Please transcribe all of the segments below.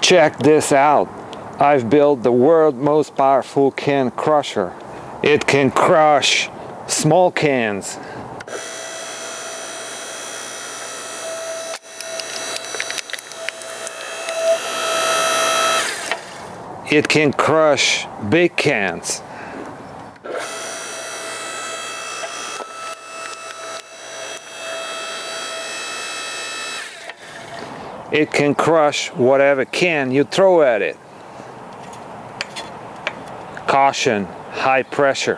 Check this out. I've built the world's most powerful can crusher. It can crush small cans. It can crush big cans. It can crush whatever can you throw at it. Caution, high pressure.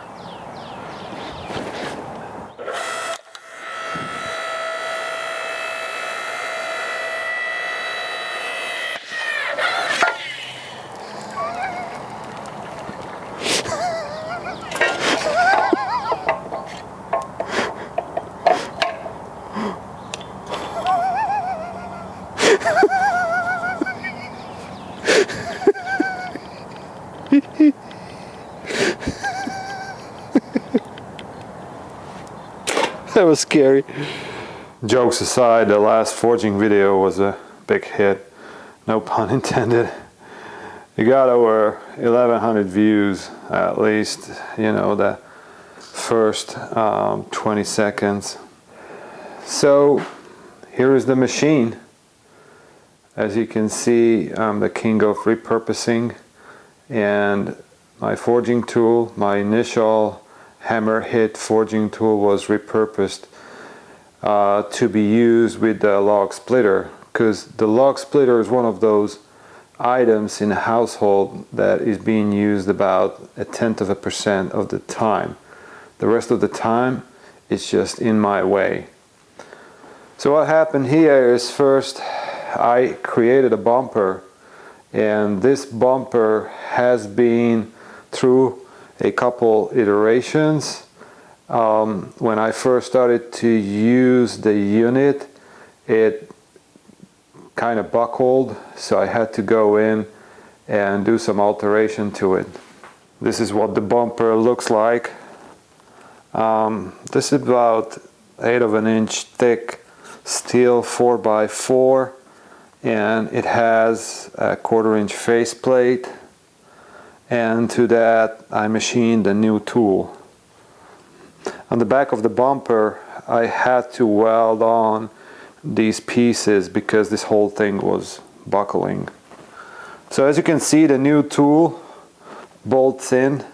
That was scary. Jokes aside, the last forging video was a big hit. No pun intended. It got over 1100 views at least, you know, the first 20 seconds. So here is the machine. As you can see, I'm the king of repurposing, and my forging tool, my initial hammer hit forging tool, was repurposed to be used with the log splitter, because the log splitter is one of those items in a household that is being used about 0.1% of the time. The rest of the time it's just in my way. So what happened here is, first I created a bumper, and this bumper has been through a couple iterations. When I first started to use the unit, it kind of buckled, so I had to go in and do some alteration to it. This is what the bumper looks like. This is about 1/8 of an inch thick steel 4x4, and it has a 1/4 inch faceplate, and to that I machined a new tool. On the back of the bumper I had to weld on these pieces because this whole thing was buckling. So as you can see, the new tool bolts in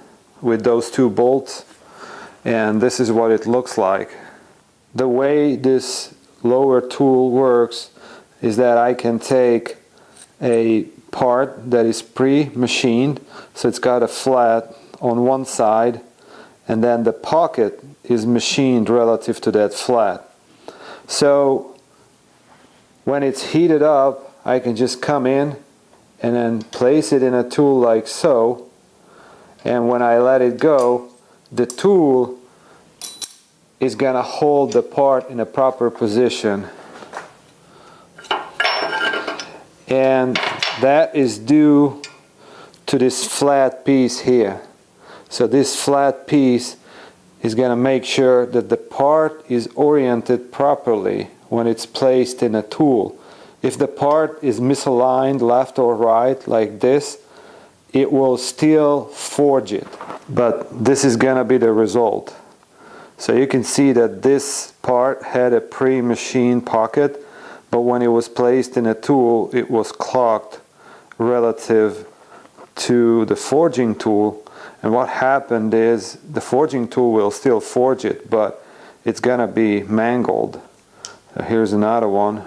with those 2 bolts, and this is what it looks like. The way this lower tool works is that I can take a part that is pre-machined, so it's got a flat on one side, and then the pocket is machined relative to that flat. So when it's heated up, I can just come in and then place it in a tool like so, and when I let it go, the tool is gonna hold the part in a proper position, and that is due to this flat piece here. So this flat piece is gonna make sure that the part is oriented properly when it's placed in a tool. If the part is misaligned left or right like this, it will still forge it, but this is gonna be the result. So you can see that this part had a pre-machined pocket, but when it was placed in a tool it was clocked relative to the forging tool, and what happened is the forging tool will still forge it, but it's gonna be mangled. So here's another one,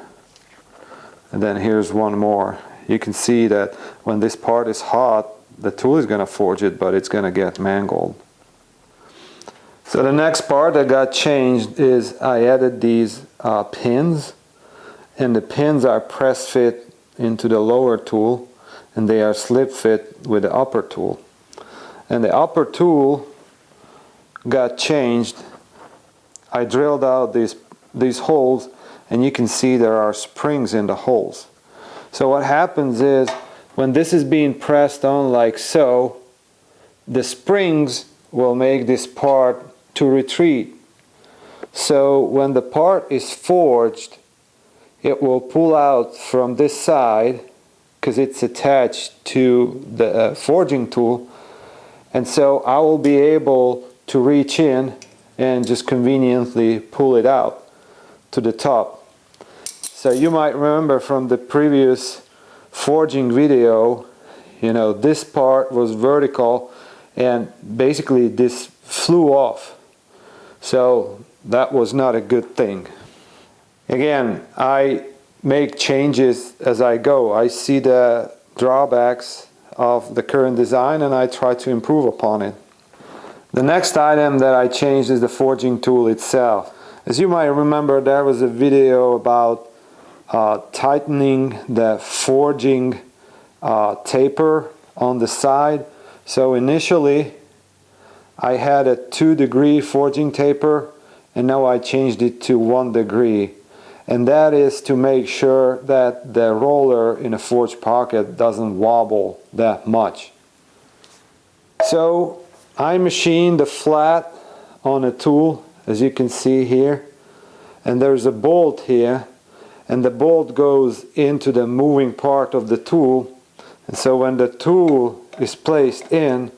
and then here's one more. You can see that when this part is hot, the tool is gonna forge it, but it's gonna get mangled. So the next part that got changed is I added these pins, and the pins are press fit into the lower tool, and they are slip fit with the upper tool. And the upper tool got changed. I drilled out these holes, and you can see there are springs in the holes. So what happens is, when this is being pressed on like so, the springs will make this part to retreat. So when the part is forged, it will pull out from this side, because it's attached to the forging tool, and so I will be able to reach in and just conveniently pull it out to the top. So you might remember from the previous forging video, you know, this part was vertical and basically this flew off. So that was not a good thing. Again, I make changes as I go. I see the drawbacks of the current design and I try to improve upon it. The next item that I changed is the forging tool itself. As you might remember, there was a video about tightening the forging taper on the side. So initially I had a 2-degree forging taper and now I changed it to 1 degree, and that is to make sure that the roller in a forge pocket doesn't wobble that much. So I machined the flat on a tool, as you can see here, and there's a bolt here, and the bolt goes into the moving part of the tool, and so when the tool is placed in,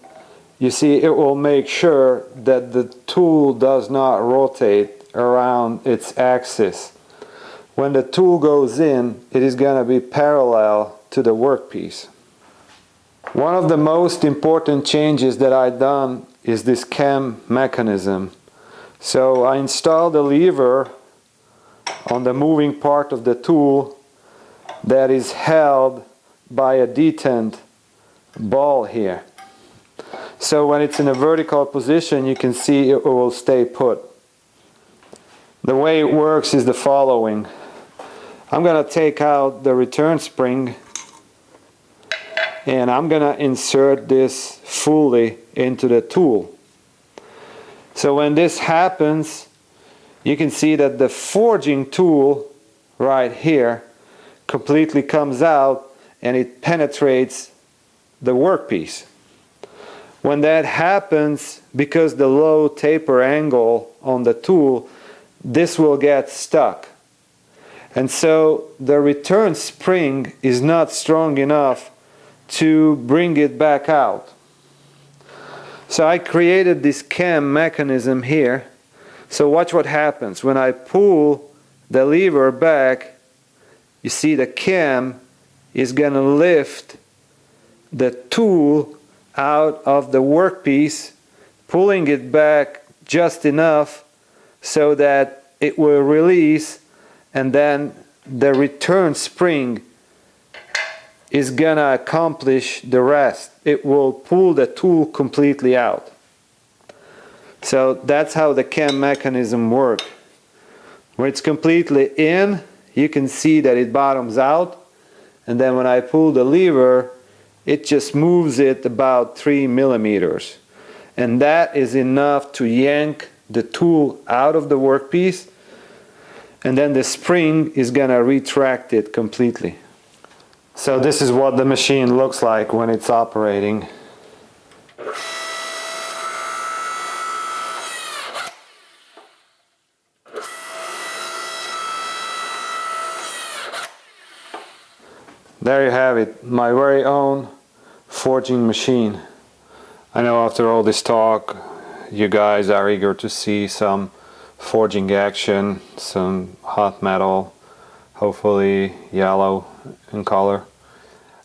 you see it will make sure that the tool does not rotate around its axis. When the tool goes in, it is going to be parallel to the workpiece. One of the most important changes that I've done is this cam mechanism. So I installed a lever on the moving part of the tool that is held by a detent ball here. So when it's in a vertical position, you can see it will stay put. The way it works is the following. I'm going to take out the return spring and I'm going to insert this fully into the tool. So when this happens, you can see that the forging tool right here completely comes out and it penetrates the workpiece. When that happens, because the low taper angle on the tool, this will get stuck. And so the return spring is not strong enough to bring it back out. So I created this cam mechanism here. So watch what happens. When I pull the lever back, you see the cam is going to lift the tool out of the workpiece, pulling it back just enough so that it will release, and then the return spring is gonna accomplish the rest. It will pull the tool completely out. So that's how the cam mechanism works. When it's completely in, you can see that it bottoms out, and then when I pull the lever, it just moves it about 3 millimeters. And that is enough to yank the tool out of the workpiece, and then the spring is gonna retract it completely. So this is what the machine looks like when it's operating. There you have it, my very own forging machine. I know after all this talk, you guys are eager to see some forging action, some hot metal, hopefully yellow in color.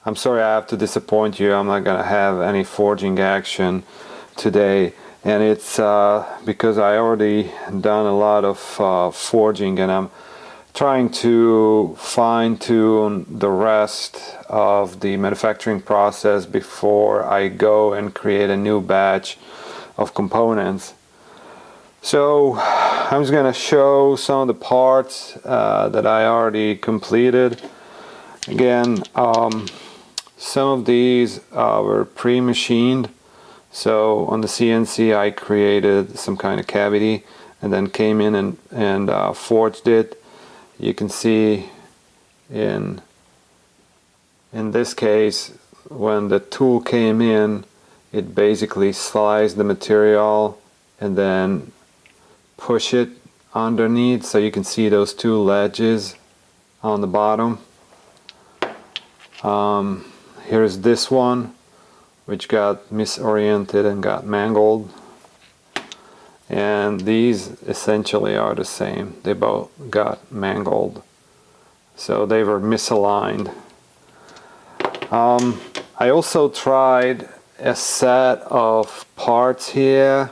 I'm sorry I have to disappoint you. I'm not gonna have any forging action today, and it's because I already done a lot of forging, and I'm trying to fine-tune the rest of the manufacturing process before I go and create a new batch of components. So I'm just gonna show some of the parts that I already completed. Again, some of these were pre-machined. So on the CNC I created some kind of cavity and then came in and forged it. You can see in this case, when the tool came in, it basically sliced the material and then push it underneath, so you can see those two ledges on the bottom. Here's this one, which got misoriented and got mangled. And these essentially are the same. They both got mangled. So they were misaligned. I also tried a set of parts here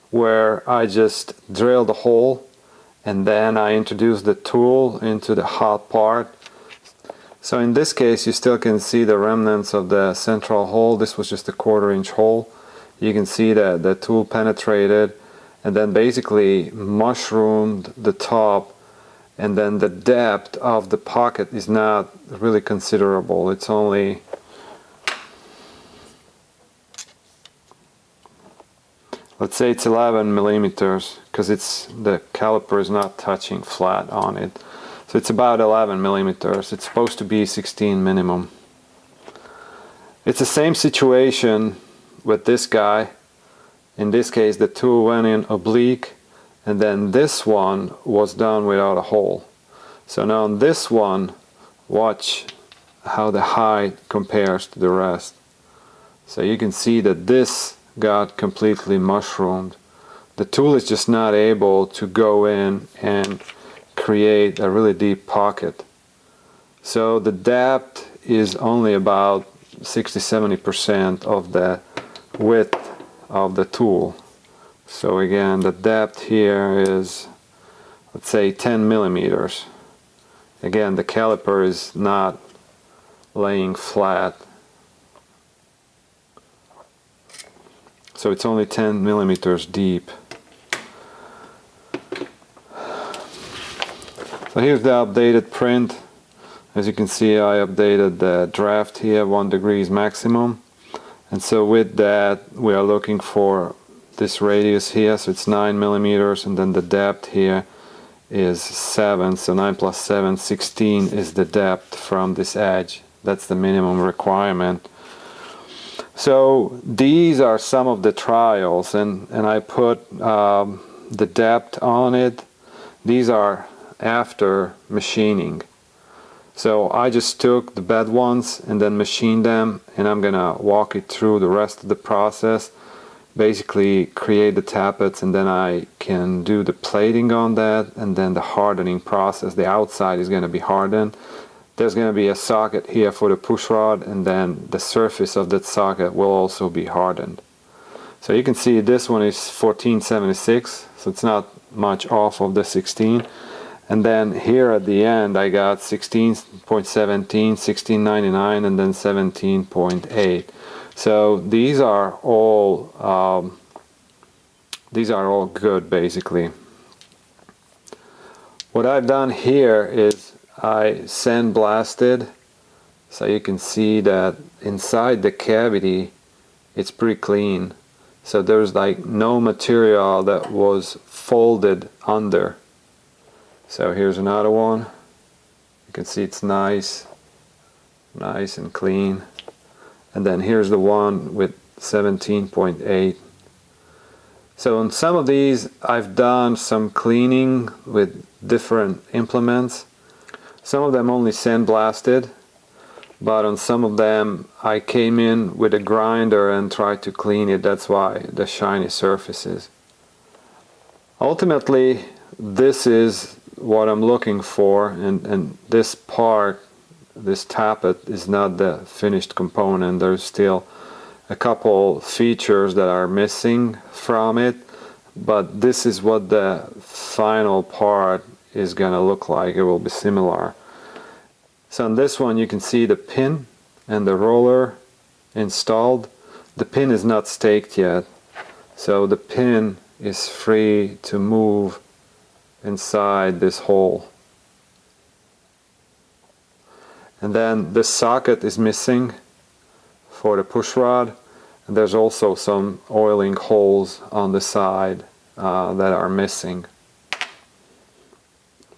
where I just drilled a hole and then I introduced the tool into the hot part. So in this case you still can see the remnants of the central hole. This was just a 1/4 inch hole. You can see that the tool penetrated and then basically mushroomed the top, and then the depth of the pocket is not really considerable. It's only let's say it's 11 millimeters because the caliper is not touching flat on it. So it's about 11 millimeters. It's supposed to be 16 minimum. It's the same situation with this guy. In this case the tool went in oblique, and then this one was done without a hole. So now on this one, watch how the height compares to the rest. So you can see that this got completely mushroomed. The tool is just not able to go in and create a really deep pocket. So the depth is only about 60-70% of the width of the tool. So again, the depth here is, let's say, 10 millimeters. Again, the caliper is not laying flat. So it's only 10 millimeters deep. So here's the updated print. As you can see, I updated the draft here, 1 degree maximum. And so with that, we are looking for this radius here, so it's 9 millimeters, and then the depth here is 7, so 9 plus 7, 16 is the depth from this edge. That's the minimum requirement. So these are some of the trials, and I put the depth on it. These are after machining. So I just took the bed ones and then machined them, and I'm gonna walk it through the rest of the process, basically create the tappets, and then I can do the plating on that, and then the hardening process. The outside is gonna be hardened. There's gonna be a socket here for the push rod, and then the surface of that socket will also be hardened. So you can see this one is 1476, so it's not much off of the 16. And then here at the end I got 16.17, 16.99, and then 17.8. So these are all good basically. What I've done here is I sandblasted, so you can see that inside the cavity it's pretty clean. So there's like no material that was folded under. So here's another one. You can see it's nice and clean. And then here's the one with 17.8. So on some of these I've done some cleaning with different implements. Some of them only sandblasted, but on some of them I came in with a grinder and tried to clean it. That's why the shiny surfaces. Ultimately, this is what I'm looking for, and this part, this tappet, is not the finished component. There's still a couple features that are missing from it, but this is what the final part is gonna look like. It will be similar. So on this one you can see the pin and the roller installed. The pin is not staked yet, so the pin is free to move inside this hole. And then this socket is missing for the push rod, and there's also some oiling holes on the side that are missing.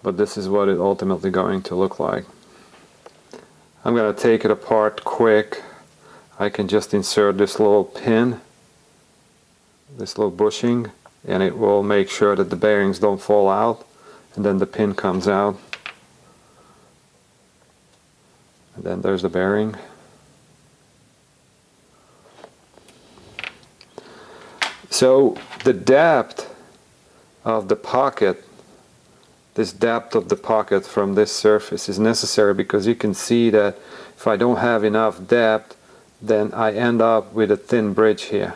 But this is what it's ultimately going to look like. I'm going to take it apart quick. I can just insert this little pin, this little bushing, and it will make sure that the bearings don't fall out, and then the pin comes out. And then there's the bearing. So the depth of the pocket, this depth of the pocket from this surface is necessary, because you can see that if I don't have enough depth, then I end up with a thin bridge here.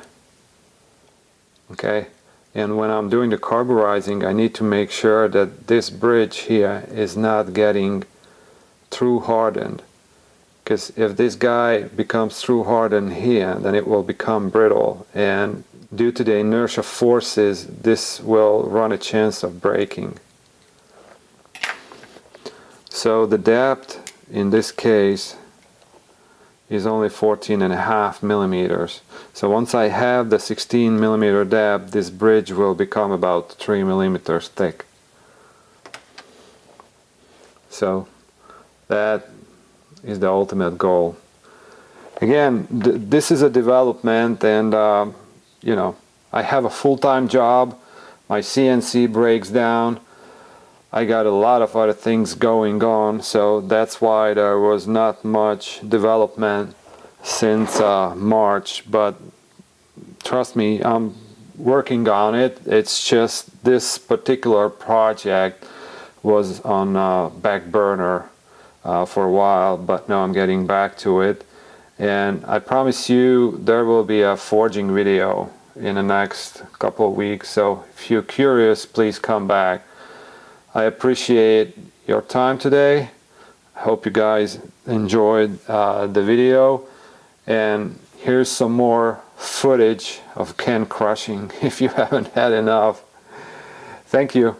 Okay, and when I'm doing the carburizing, I need to make sure that this bridge here is not getting through hardened, because if this guy becomes through hardened here, then it will become brittle, and due to the inertia forces, this will run a chance of breaking. So the depth in this case is only 14.5 millimeters. So once I have the 16 millimeter depth, this bridge will become about 3 millimeters thick. So that is the ultimate goal. Again, this is a development, and you know, I have a full-time job, my CNC breaks down, I got a lot of other things going on, so that's why there was not much development since March, but trust me, I'm working on it. It's just this particular project was on back burner for a while, but now I'm getting back to it, and I promise you there will be a forging video in the next couple of weeks, so if you're curious, please come back. I appreciate your time today. I hope you guys enjoyed the video, and here's some more footage of can crushing if you haven't had enough. Thank you,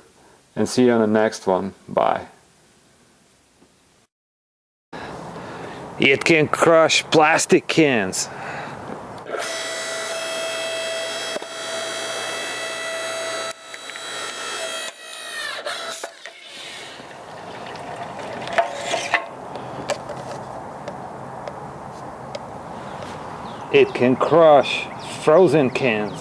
and see you on the next one. Bye. It can crush plastic cans. It can crush frozen cans.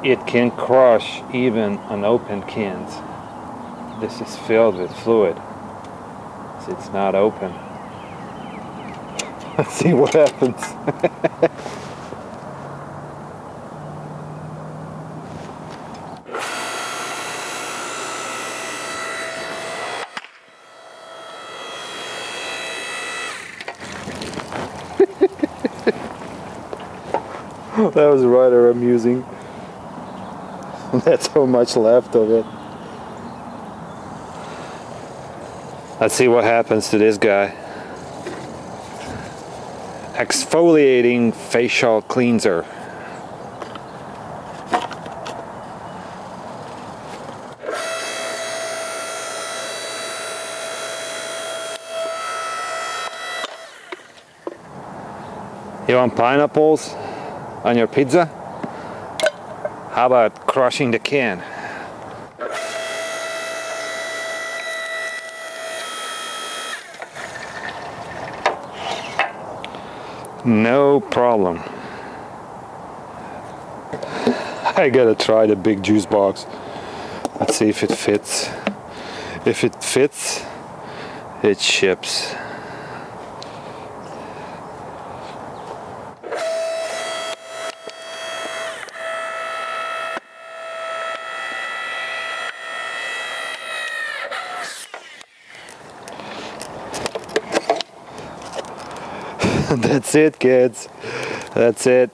It can crush even unopened cans. This is filled with fluid. It's not open. Let's see what happens. That was rather amusing. That's how much left of it. Let's see what happens to this guy. Exfoliating facial cleanser. You want pineapples on your pizza? How about crushing the can? No problem. I gotta try the big juice box. Let's see if it fits. If it fits, it ships. That's it, kids. That's it.